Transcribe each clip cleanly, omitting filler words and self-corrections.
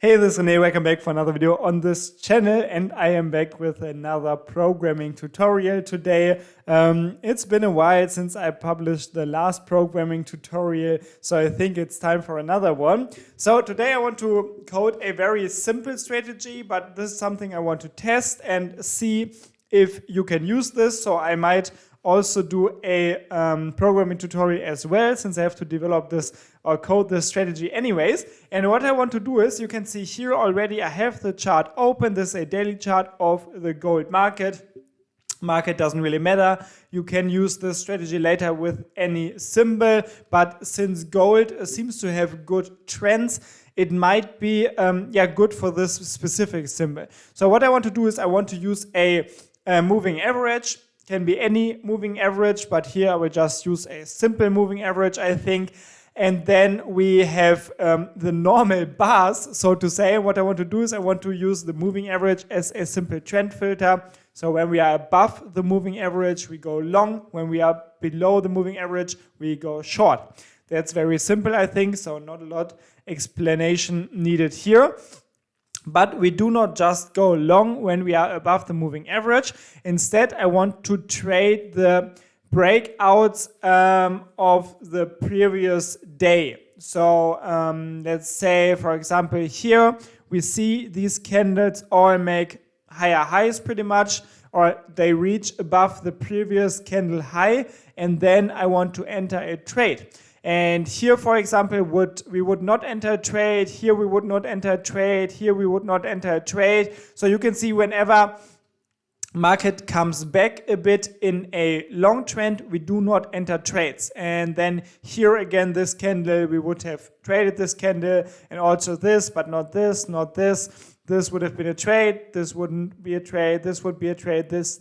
Hey, this is René, welcome back for another video on this channel, and I am back with another programming tutorial today. It's been a while since I published the last programming tutorial, so I think it's time for another one. So today I want to code a very simple strategy, but this is something I want to test and see if you can use this. So I might also do a programming tutorial as well, since I have to develop this or code this strategy anyways. And what I want to do is, you can see here already I have the chart open. This is a daily chart of the gold market. Market doesn't really matter. You can use this strategy later with any symbol, but since gold seems to have good trends, it might be good for this specific symbol. So what I want to do is I want to use a moving average. Can be any moving average, but here I will just use a simple moving average, I think. And then we have the normal bars, so to say. What I want to do is I want to use the moving average as a simple trend filter. So when we are above the moving average, we go long. When we are below the moving average, we go short. That's very simple, I think, so not a lot explanation needed here. But we do not just go long when we are above the moving average. Instead, I want to trade the breakouts of the previous day. So let's say, for example, here we see these candles all make higher highs pretty much, or they reach above the previous candle high, and then I want to enter a trade. And here, for example, we would not enter a trade. Here we would not enter a trade. Here we would not enter a trade. So you can see whenever market comes back a bit in a long trend, we do not enter trades. And then here again, this candle, we would have traded this candle, and also this, but not this, not this. This would have been a trade, this wouldn't be a trade, this would be a trade, this.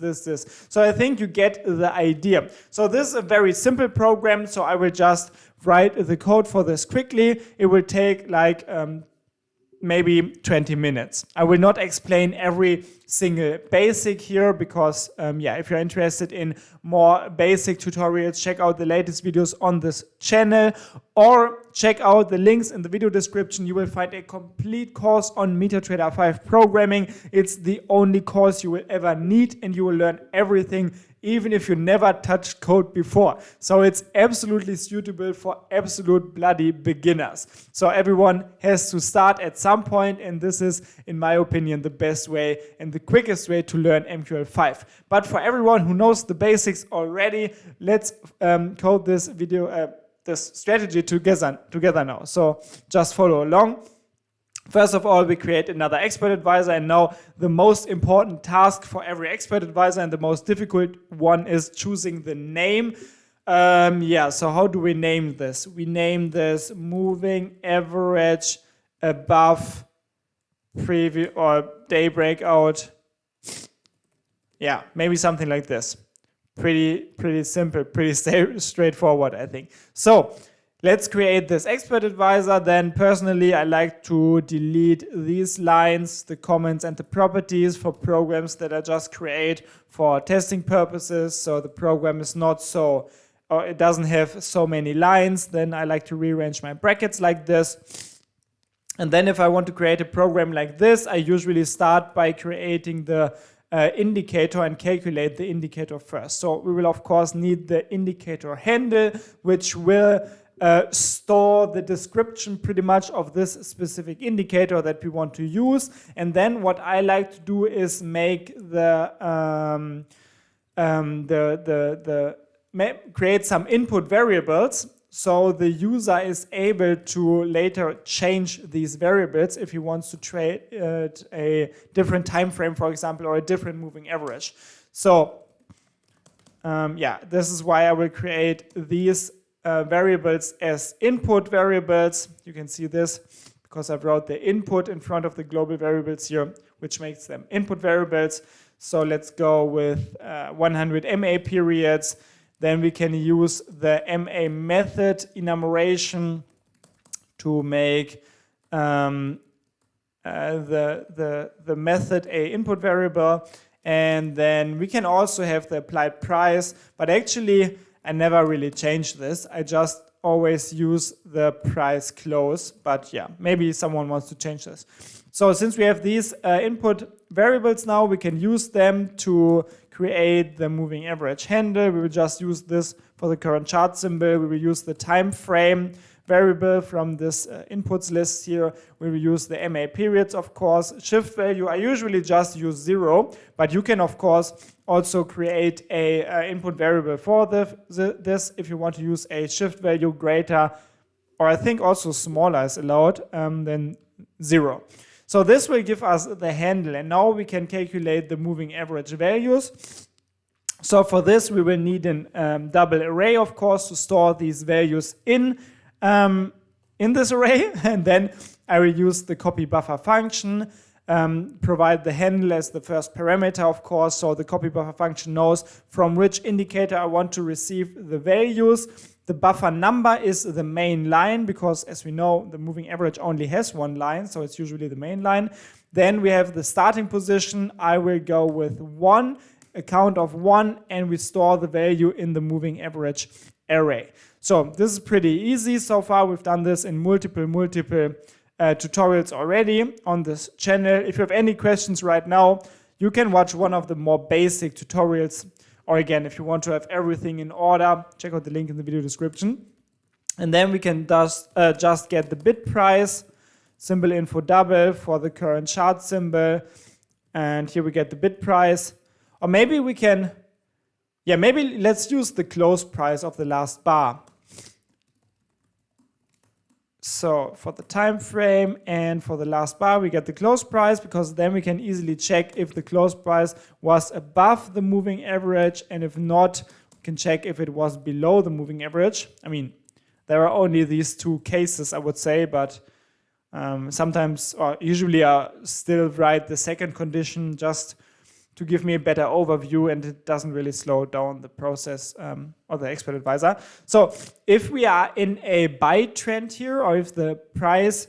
So I think you get the idea. So this is a very simple program, so I will just write the code for this quickly. It will take like maybe 20 minutes. I will not explain every single basic here because, if you're interested in more basic tutorials, check out the latest videos on this channel or check out the links in the video description. You will find a complete course on MetaTrader 5 programming. It's the only course you will ever need, and you will learn everything even if you never touched code before. So it's absolutely suitable for absolute bloody beginners. So everyone has to start at some point, and this is, in my opinion, the best way and the quickest way to learn MQL5. But for everyone who knows the basics already, let's code this this strategy together now. So just follow along. First of all, we create another expert advisor, and now the most important task for every expert advisor and the most difficult one is choosing the name. So how do we name this? We name this moving average above preview or day breakout. Yeah, maybe something like this. Pretty simple, pretty straightforward, I think. So let's create this expert advisor. Then personally, I like to delete these lines, the comments and the properties for programs that I just create for testing purposes. So the program is not so, or it doesn't have so many lines. Then I like to rearrange my brackets like this. And then if I want to create a program like this, I usually start by creating the indicator and calculate the indicator first. So we will of course need the indicator handle, which will store the description pretty much of this specific indicator that we want to use. And then what I like to do is make create some input variables, so the user is able to later change these variables if he wants to trade a different time frame, for example, or a different moving average. So this is why I will create these variables as input variables. You can see this because I wrote the input in front of the global variables here, which makes them input variables. So let's go with 100 MA periods. Then we can use the MA method enumeration to make the method a input variable. And then we can also have the applied price, but actually I never really changed this. I just always use the price close, but yeah, maybe someone wants to change this. So since we have these input variables now, we can use them to create the moving average handle. We will just use this for the current chart symbol. We will use the time frame variable from this inputs list here. We will use the MA periods, of course. Shift value, I usually just use 0, but you can, of course, also create a input variable for this if you want to use a shift value greater, or I think also smaller is allowed, than 0. So this will give us the handle, and now we can calculate the moving average values. So for this, we will need a double array, of course, to store these values in this array, and then I will use the copy buffer function, provide the handle as the first parameter, of course, so the copy buffer function knows from which indicator I want to receive the values. The buffer number is the main line, because as we know, the moving average only has one line, so it's usually the main line. Then we have the starting position. I will go with 1, a count of 1, and we store the value in the moving average array. So this is pretty easy so far. We've done this in multiple tutorials already on this channel. If you have any questions right now, you can watch one of the more basic tutorials. Or again, if you want to have everything in order, check out the link in the video description. And then we can just get the bid price, symbol info double for the current chart symbol. And here we get the bid price. Or maybe we can, maybe let's use the close price of the last bar. So for the time frame and for the last bar, we get the close price, because then we can easily check if the close price was above the moving average, and if not, we can check if it was below the moving average. I mean, there are only these two cases, I would say, but sometimes, or usually I still write the second condition just to give me a better overview, and it doesn't really slow down the process or the expert advisor. So if we are in a buy trend here, or if the price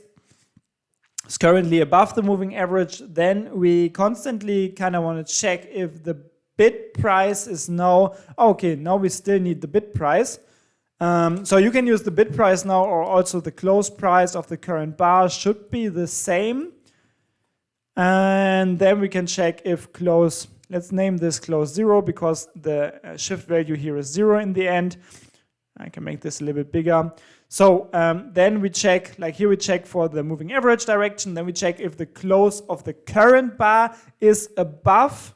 is currently above the moving average, then we constantly kind of want to check if the bid price is now, okay, now we still need the bid price. So you can use the bid price now, or also the close price of the current bar should be the same. And then we can check if close, let's name this close 0, because the shift value here is 0 in the end. I can make this a little bit bigger. So then we check, like here we check for the moving average direction. Then we check if the close of the current bar is above.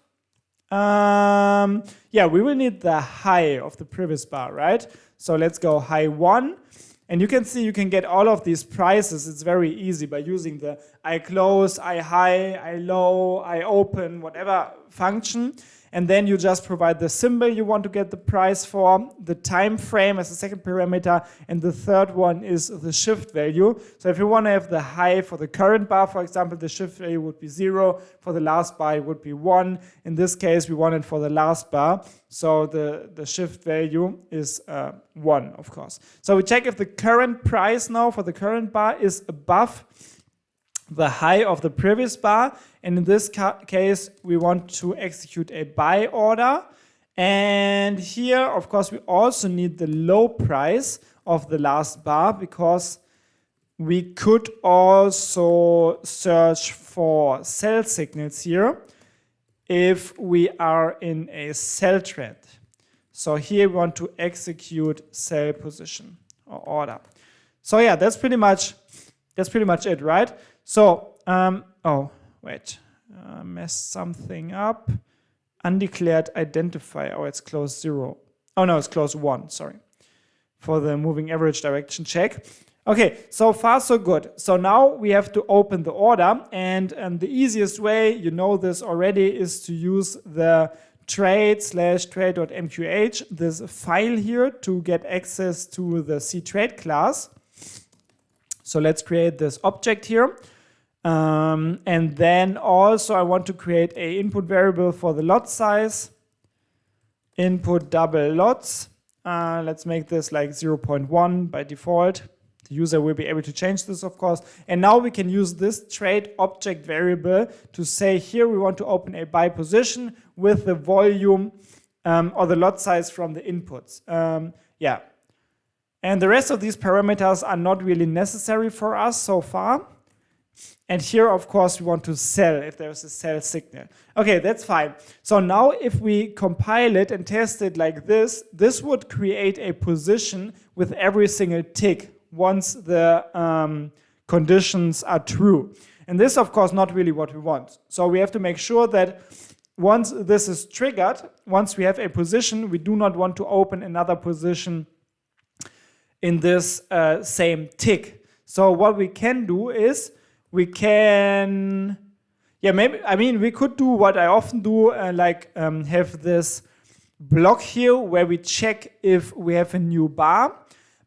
We will need the high of the previous bar, right? So let's go high 1. And you can see you can get all of these prices. It's very easy by using the I close, I high, I low, I open, whatever function. And then you just provide the symbol you want to get the price for, the time frame as the second parameter, and the third one is the shift value. So if you want to have the high for the current bar, for example, the shift value would be 0. For the last bar, it would be 1. In this case, we want it for the last bar. So the shift value is 1, of course. So we check if the current price now for the current bar is above the high of the previous bar, and in this case we want to execute a buy order. And here, of course, we also need the low price of the last bar, because we could also search for sell signals here if we are in a sell trend. So here we want to execute sell position or order. So yeah, that's pretty much it, right? So, messed something up. Undeclared identifier. Oh, it's close 0. Oh no, it's close 1, sorry. For the moving average direction check. Okay, so far so good. So now we have to open the order, and the easiest way, you know this already, is to use the trade/trade.mqh, this file here, to get access to the ctrade class. So let's create this object here. And then also I want to create a input variable for the lot size. Input double lots. Let's make this like 0.1 by default. The user will be able to change this, of course. And now we can use this trade object variable to say here we want to open a buy position with the volume or the lot size from the inputs. And the rest of these parameters are not really necessary for us so far. And here, of course, we want to sell if there's a sell signal. Okay, that's fine. So now if we compile it and test it like this, this would create a position with every single tick once the conditions are true. And this is, of course, not really what we want. So we have to make sure that once this is triggered, once we have a position, we do not want to open another position in this same tick. So what we can do is we can, we could do what I often do, have this block here where we check if we have a new bar.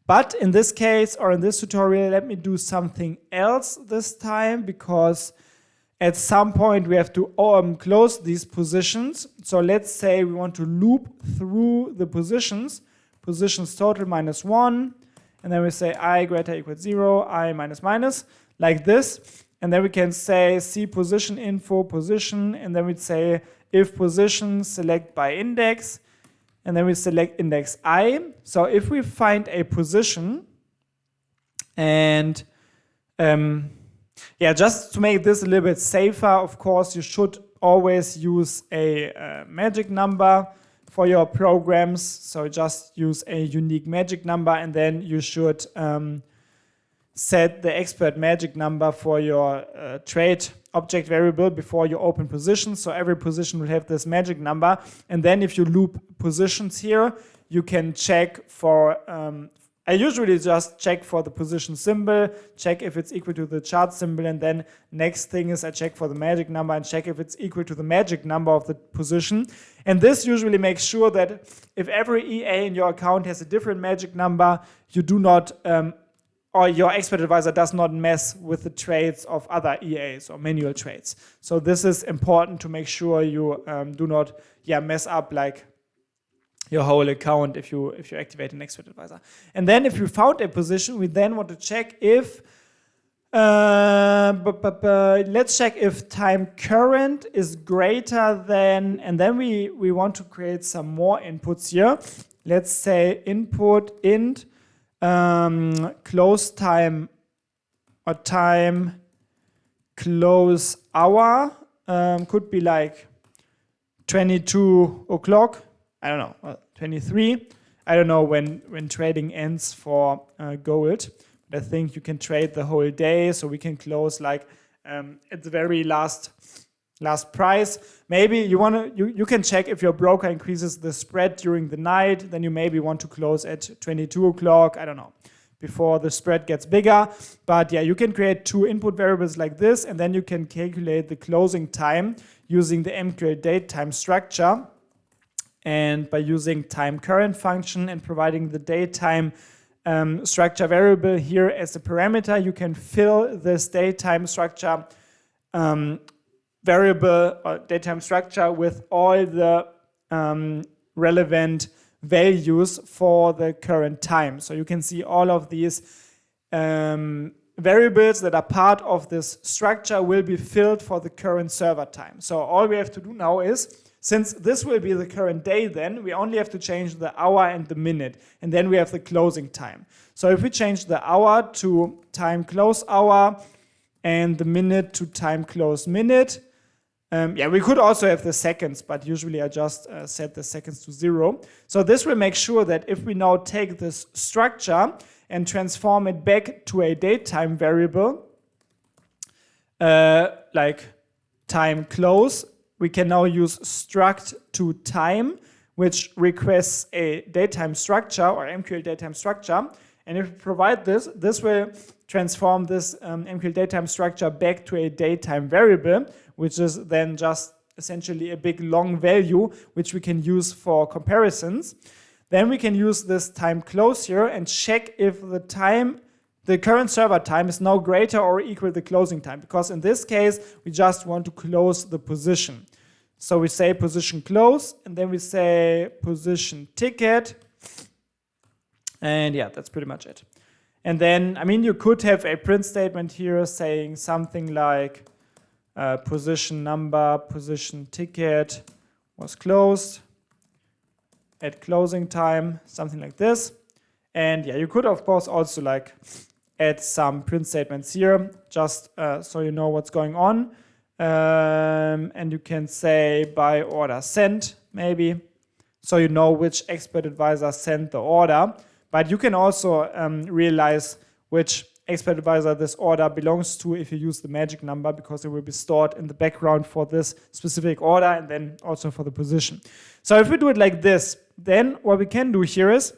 But in this case, or in this tutorial, let me do something else this time, because at some point we have to close these positions. So let's say we want to loop through the positions total -1, and then we say I greater equals 0, I minus minus, like this. And then we can say C position info position, and then we'd say if position select by index, and then we select index I. So if we find a position, and just to make this a little bit safer, of course, you should always use a magic number for your programs. So just use a unique magic number, and then you should set the expert magic number for your trade object variable before you open positions. So every position will have this magic number. And then if you loop positions here, you can check for, I usually just check for the position symbol, check if it's equal to the chart symbol, and then next thing is I check for the magic number and check if it's equal to the magic number of the position. And this usually makes sure that if every EA in your account has a different magic number, you do not, or your expert advisor does not mess with the trades of other EAs or manual trades. So this is important to make sure you do not mess up like your whole account if you activate an expert advisor. And then if you found a position, we then want to check if let's check if time current is greater than, and then we want to create some more inputs here. Let's say input int close time or time close hour, could be like 22 o'clock, I don't know, 23. I don't know when trading ends for gold, but I think you can trade the whole day, so we can close like at the very last price. Maybe you can check if your broker increases the spread during the night, then you maybe want to close at 22 o'clock, I don't know, before the spread gets bigger. But you can create two input variables like this, and then you can calculate the closing time using the MQL date time structure. And by using time current function and providing the date time structure variable here as a parameter, you can fill this date time structure variable or datetime structure with all the relevant values for the current time. So you can see all of these variables that are part of this structure will be filled for the current server time. So all we have to do now is, since this will be the current day, then we only have to change the hour and the minute, and then we have the closing time. So if we change the hour to time close hour and the minute to time close minute, we could also have the seconds, but usually I just set the seconds to 0. So this will make sure that if we now take this structure and transform it back to a datetime variable, like time close, we can now use struct to time, which requests a datetime structure or MQL datetime structure. And if we provide this, this will transform this MQL datetime structure back to a datetime variable, which is then just essentially a big long value, which we can use for comparisons. Then we can use this time close here and check if the current server time is now greater or equal to the closing time, because in this case, we just want to close the position. So we say position close, and then we say position ticket, and that's pretty much it. And then, you could have a print statement here saying something like position number, position ticket was closed at closing time, something like this. And yeah, you could of course also like add some print statements here, just so you know what's going on. And you can say by order sent, maybe, so you know which expert advisor sent the order. But you can also realize which expert advisor this order belongs to if you use the magic number, because it will be stored in the background for this specific order and then also for the position. So if we do it like this, then what we can do here is,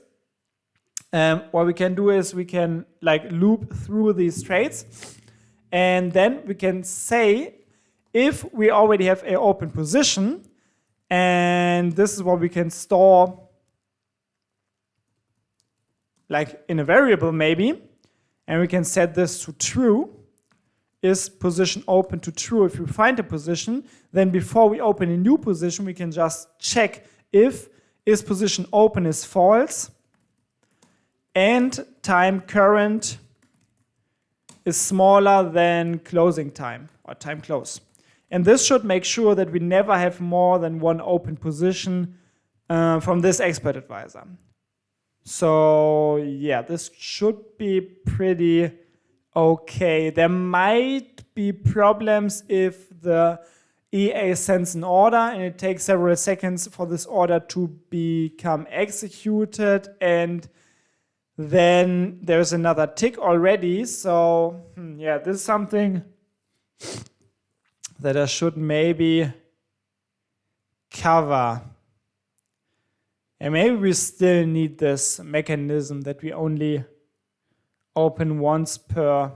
we can like loop through these trades, and then we can say if we already have an open position, and this is what we can store like in a variable maybe, and we can set this to true. Is position open to true? If we find a position, then before we open a new position, we can just check if is position open is false and time current is smaller than closing time or time close. And this should make sure that we never have more than one open position from this expert advisor. So yeah, this should be pretty okay. There might be problems if the EA sends an order and it takes several seconds for this order to become executed, and then there's another tick already. So yeah, this is something that I should maybe cover. And maybe we still need this mechanism that we only open once per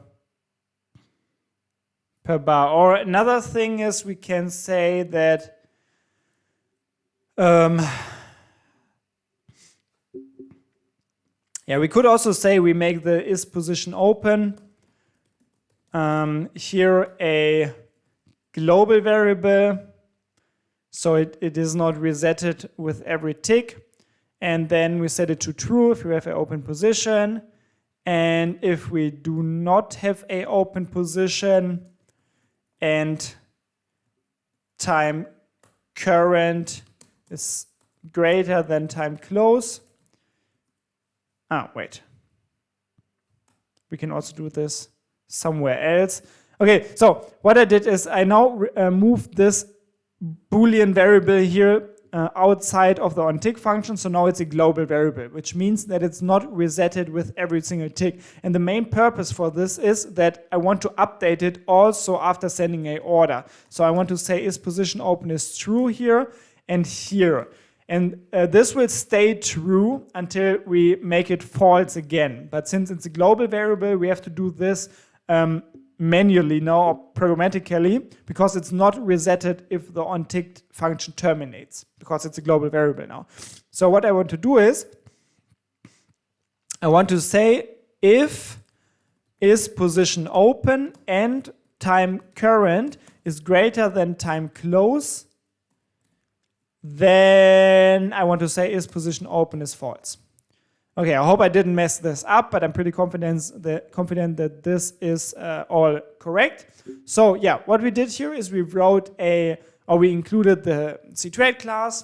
bar. Or another thing is we can say that yeah, we could also say we make the is position open here a global variable, so it is not resetted with every tick, and then we set it to true if we have an open position, and if we do not have an open position and time current is greater than time close. Wait. We can also do this somewhere else. Okay, so what I did is I now moved this Boolean variable here outside of the onTick function, so now it's a global variable, which means that it's not resetted with every single tick. And the main purpose for this is that I want to update it also after sending an order. So I want to say is position open is true here and here. And this will stay true until we make it false again. But since it's a global variable, we have to do this manually now or programmatically, because it's not resetted if the onTick function terminates, because it's a global variable now. So what I want to do is I want to say if is position open and time current is greater than time close, then I want to say is position open is false. Okay, I hope I didn't mess this up, but I'm pretty confident that this is all correct. So yeah, what we did here is we included the ctrade class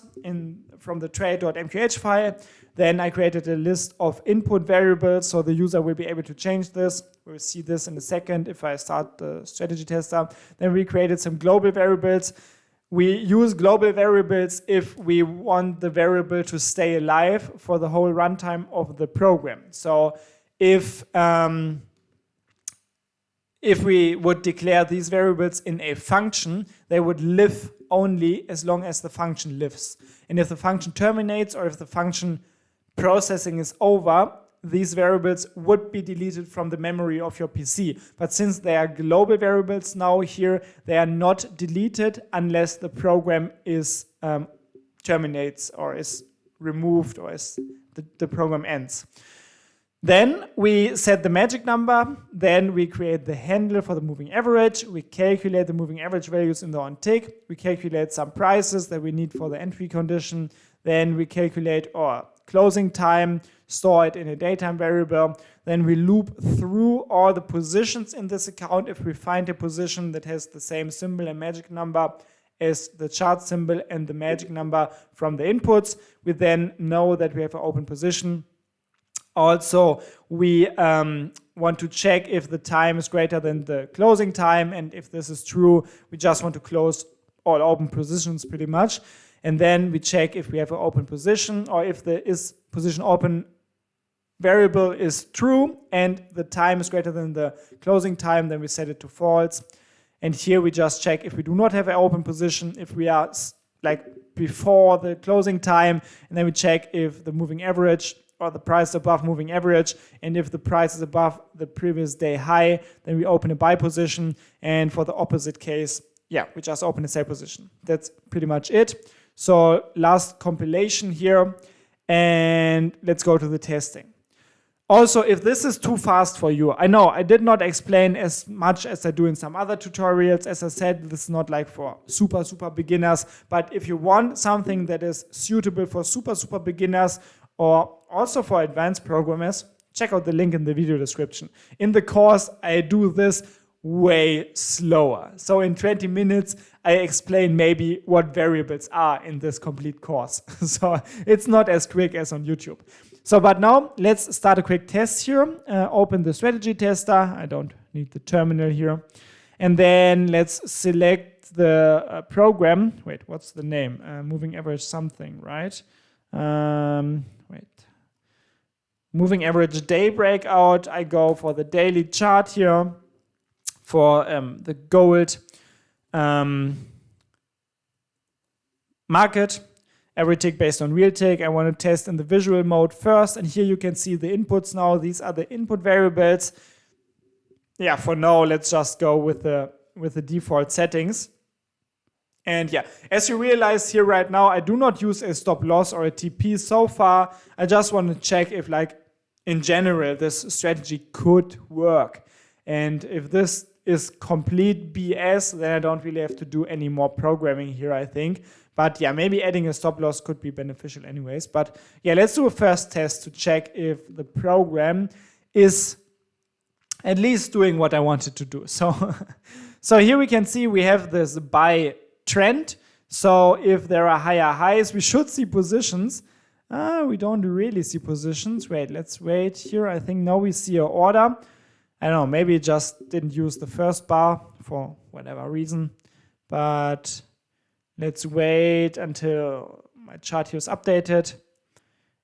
from the trade.mqh file. Then I created a list of input variables, so the user will be able to change this. We'll see this in a second if I start the strategy tester. Then we created some global variables. We use global variables if we want the variable to stay alive for the whole runtime of the program. So if we would declare these variables in a function, they would live only as long as the function lives. And if the function terminates or if the function processing is over, these variables would be deleted from the memory of your PC. But since they are global variables now here, they are not deleted unless the program is terminates or is removed or is the program ends. Then we set the magic number. Then we create the handle for the moving average. We calculate the moving average values in the onTick. We calculate some prices that we need for the entry condition. Then we calculate our closing time, store it in a datetime variable. Then we loop through all the positions in this account. If we find a position that has the same symbol and magic number as the chart symbol and the magic number from the inputs, we then know that we have an open position Also, we want to check if the time is greater than the closing time, and if this is true, we just want to close all open positions pretty much. And then we check if we have an open position, or if the is position open variable is true and the time is greater than the closing time, then we set it to false. And here we just check if we do not have an open position, if we are like before the closing time, and then we check if the moving average or the price is above moving average, and if the price is above the previous day high, then we open a buy position, and for the opposite case, yeah, we just open a sell position. That's pretty much it. So last compilation here, and let's go to the testing. Also, if this is too fast for you, I know I did not explain as much as I do in some other tutorials. As I said, this is not like for super beginners, but if you want something that is suitable for super beginners or also for advanced programmers, check out the link in the video description. In the course, I do this way slower. So in 20 minutes, I explain maybe what variables are in this complete course. So it's not as quick as on YouTube. So, but now let's start a quick test here. Open the strategy tester. I don't need the terminal here. And then let's select the program. Wait, what's the name? Moving average something, right? Wait. Moving average day breakout. I go for the daily chart here for the gold market. Every tick based on real tick. I want to test in the visual mode first, and here you can see the inputs now. These are the input variables. Yeah, for now, let's just go with the default settings. And yeah, as you realize here right now, I do not use a stop loss or a TP so far. I just want to check if, like, in general, this strategy could work. And if this is complete BS, then I don't really have to do any more programming here, I think. But yeah, maybe adding a stop loss could be beneficial anyways. But yeah, let's do a first test to check if the program is at least doing what I wanted to do. So here we can see we have this buy trend. So if there are higher highs, we should see positions. We don't really see positions. Wait, let's wait here. I think now we see an order. I don't know, maybe it just didn't use the first bar for whatever reason. But let's wait until my chart here is updated.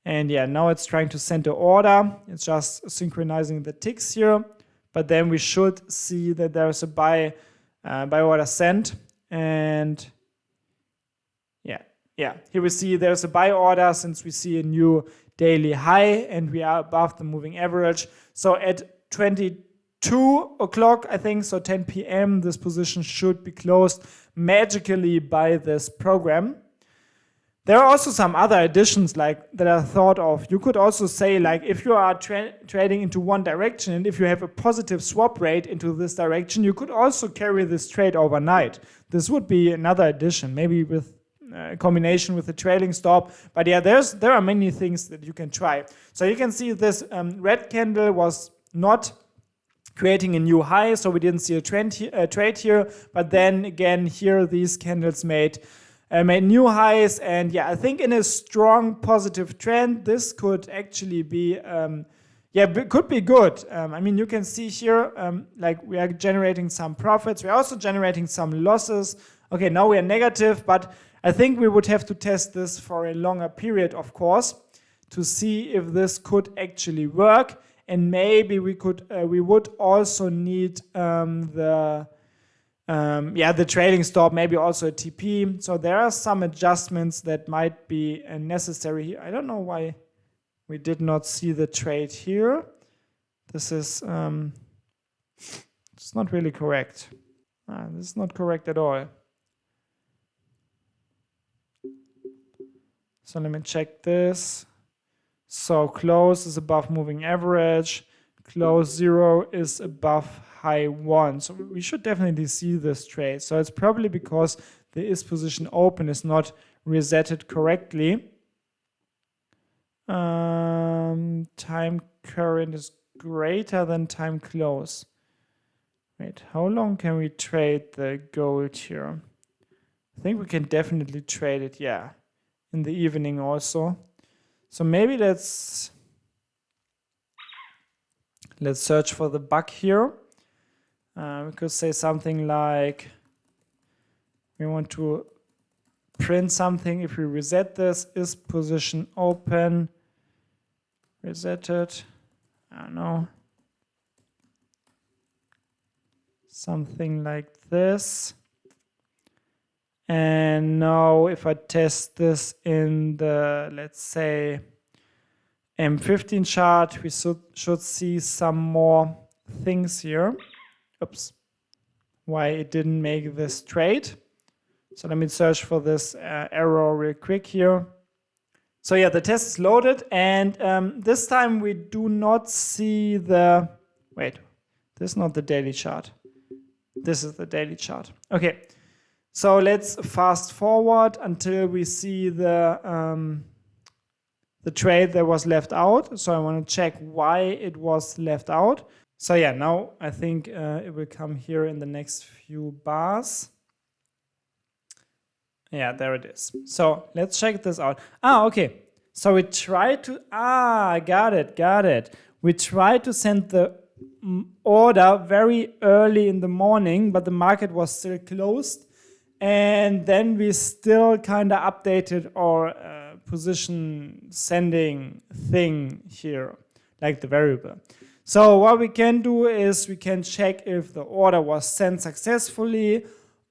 And yeah, now it's trying to send the order. It's just synchronizing the ticks here. But then we should see that there's a buy order sent. And yeah, here we see there's a buy order since we see a new daily high and we are above the moving average. So at 22 o'clock, I think, so 10 p.m., this position should be closed magically by this program. There are also some other additions like that I thought of. You could also say, like, if you are trading into one direction and if you have a positive swap rate into this direction, you could also carry this trade overnight. This would be another addition, maybe with a combination with a trailing stop. But yeah, there are many things that you can try. So you can see this red candle was not creating a new high, so we didn't see a trade here. But then again, here these candles made new highs, and yeah, I think in a strong positive trend, this could actually be, could be good. I mean, you can see here, like we are generating some profits. We're also generating some losses. Okay, now we are negative, but I think we would have to test this for a longer period, of course, to see if this could actually work. And maybe we would also need the trailing stop, maybe also a TP. So there are some adjustments that might be necessary here. I don't know why we did not see the trade here. This is it's not really correct. This is not correct at all. So let me check this. So close is above moving average. Close 0 is above high 1. So we should definitely see this trade. So it's probably because the is position open is not resetted correctly. Time current is greater than time close. Wait, how long can we trade the gold here? I think we can definitely trade it, yeah, in the evening also. So maybe let's Let's search for the bug here. We could say something like, we want to print something. If we reset this, is position open, reset it, I don't know, something like this. And now if I test this in the, let's say, M15 chart, we should see some more things here. Oops, why it didn't make this trade. So let me search for this error real quick here. So yeah, the test is loaded, and this time we do not see the, wait, this is not the daily chart. This is the daily chart. Okay, so let's fast forward until we see the trade that was left out. So I want to check why it was left out. So yeah, now I think it will come here in the next few bars. Yeah, there it is. So let's check this out. Okay. So we tried to, got it. We tried to send the order very early in the morning, but the market was still closed. And then we still kind of updated our position sending thing here, like the variable. So what we can do is we can check if the order was sent successfully.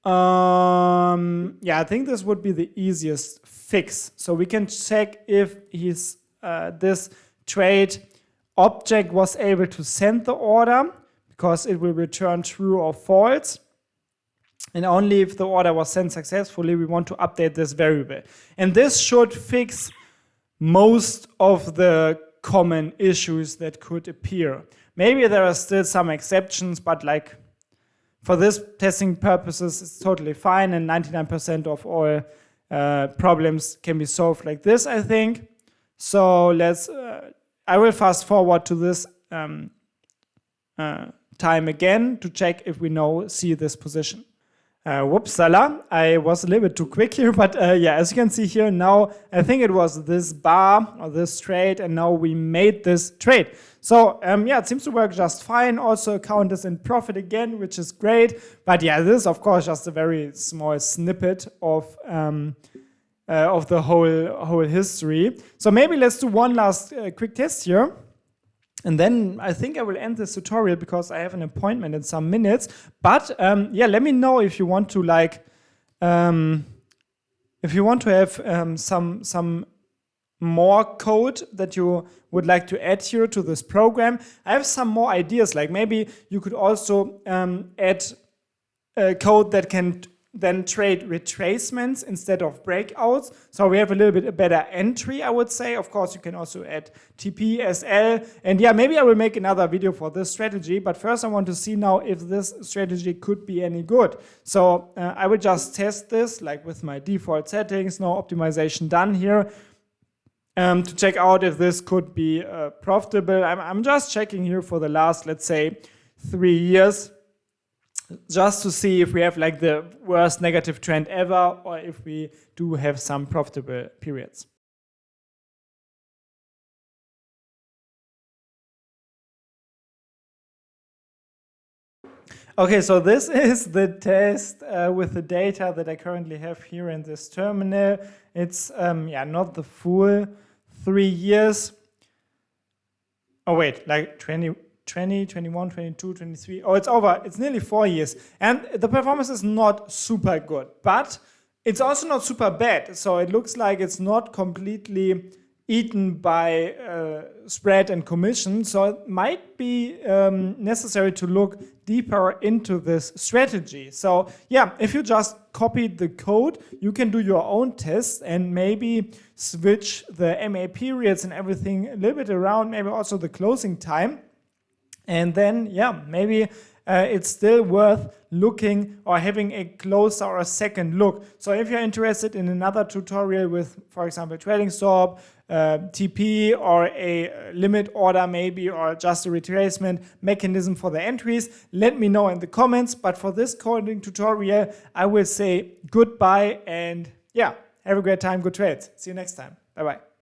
Yeah, I think this would be the easiest fix. So we can check if this trade object was able to send the order, because it will return true or false. And only if the order was sent successfully, we want to update this variable. And this should fix most of the common issues that could appear. Maybe there are still some exceptions, but like for this testing purposes, it's totally fine, and 99% of all problems can be solved like this, I think. So let's, I will fast forward to this time again to check if we now see this position. Whoopsala, I was a little bit too quick here, but yeah, as you can see here now, I think it was this bar or this trade, and now we made this trade. So yeah, it seems to work just fine. Also, account is in profit again, which is great. But yeah, this is of course just a very small snippet of the whole history. So maybe let's do one last quick test here. And then I think I will end this tutorial because I have an appointment in some minutes. But yeah, let me know if you want to like, if you want to have some more code that you would like to add here to this program. I have some more ideas. Like maybe you could also add code that can then trade retracements instead of breakouts. So we have a little bit a better entry, I would say. Of course, you can also add TP, SL. And yeah, maybe I will make another video for this strategy. But first I want to see now if this strategy could be any good. So I will just test this like with my default settings, no optimization done here. To check out if this could be profitable. I'm just checking here for the last, let's say, 3 years. Just to see if we have like the worst negative trend ever, or if we do have some profitable periods. Okay, so this is the test with the data that I currently have here in this terminal. It's yeah, not the full 3 years. Oh wait, like 20, 21, 22, 23. Oh, it's over. It's nearly 4 years. And the performance is not super good, but it's also not super bad. So it looks like it's not completely eaten by spread and commission. So it might be necessary to look deeper into this strategy. So yeah, if you just copied the code, you can do your own tests and maybe switch the MA periods and everything a little bit around, maybe also the closing time. And then, yeah, maybe it's still worth looking or having a closer or a second look. So if you're interested in another tutorial with, for example, trading stop, TP, or a limit order maybe, or just a retracement mechanism for the entries, let me know in the comments. But for this coding tutorial, I will say goodbye and yeah, have a great time, good trades. See you next time. Bye-bye.